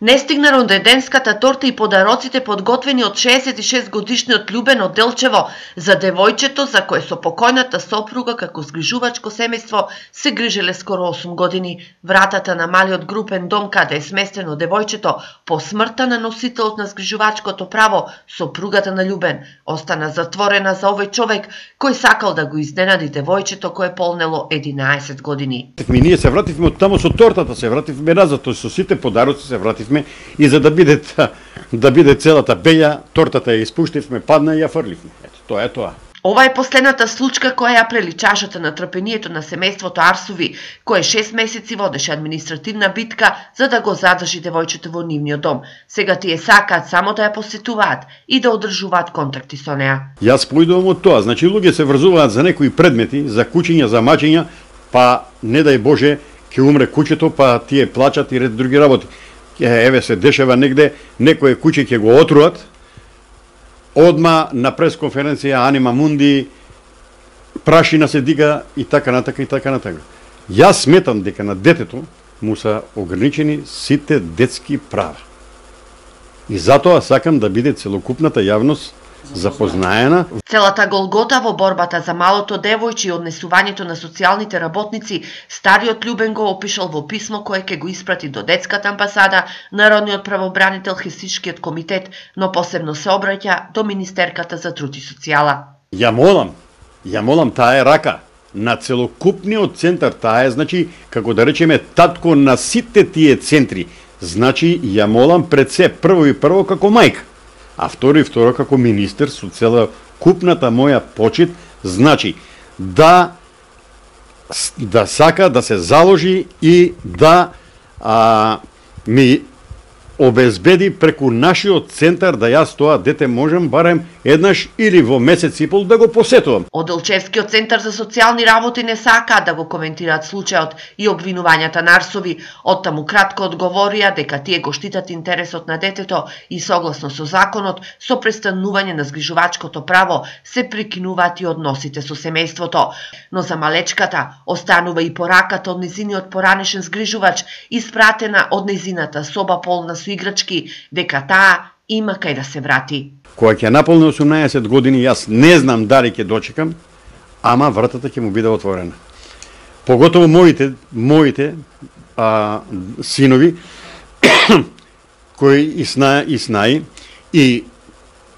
Не стигна ронденденската торта и подароците подготвени од 66 годишниот Љубен од Делчево за девојчето за кое со покојната сопруга како згрижувачко семејство се грижеле скоро 8 години. Вратата на малиот групен дом каде е сместено девојчето по смртта на носителот на згрижувачкото право, сопругата на Љубен, остана затворена за овој човек кој сакал да го изненади девојчето кое полнело 11 години. Ние се вративме од таму со тортата, се вративме назад, со сите подароци се вративме и за да биде целата беја, тортата ја испуштивме, падна и ја фрливме. Ето, тоа е тоа. Ова е последната случка која ја прели чашата на трпението на семејството Арсови, кое 6 месеци водеше административна битка за да го задржи девојчето во нивниот дом. Сега тие сакаат само да ја посетуваат и да одржуваат контакти со неа. Јас поидувам од тоа, значи луѓе се врзуваат за некои предмети, за кучиња, за мачиња, па не дај Боже ќе умре кучето, па тие плачат и ред други работи. Еве се дешава негде, некое куче ќе го отруват, одма на пресконференција Анима Мунди, прашина се дига и така натака и така натака. Јас сметам дека на детето му се ограничени сите детски права. И затоа сакам да биде целокупната јавност запознаена. Целата голгота во борбата за малото девојче и однесувањето на социјалните работници, стариот Љубен го опишал во писмо кое ќе го испрати до детската амбасада, народниот правобранител, Хелсиншкиот комитет, но посебно се обраќа до Министерката за труд и социјала. Ја молам, таа е рака на целокупниот центар, таа е, значи, како да речеме, татко на сите тие центри. Значи, ја молам пред се прво како мајка, а второ како министер со цела купната моја почит, значи да сака да се заложи и да ми обезбеди преку нашиот центар да јас тоа дете можам барем еднаш или во месец и пол да го посетувам. Од Делчевскиот центар за социјални работи не сакаат да го коментираат случајот и обвинувањата на Арсови. Оттаму кратко одговорија дека тие го штитат интересот на детето и согласно со законот, со престанување на згрижувачкото право се прекинуваат и односите со семејството. Но за малечката останува и пораката од незиниот поранешен згрижувач, испратена од незината соба полна со играчки, дека таа има кај да се врати. Кога ќе наполни 18 години, јас не знам дали ќе дочекам, ама вратата ќе му биде отворена. Поготово моите синови, кои и снаи, и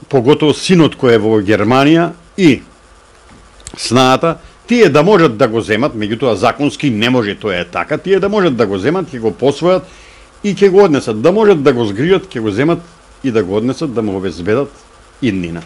поготово синот кој е во Германија и снаата, тие да можат да го земат, меѓутоа законски не може, тоа е така, тие да можат да го земат, ќе го посвојат и ќе го однесат, да можат да го згријат, ќе го земат и да го однесат, да му обезбедат иднина.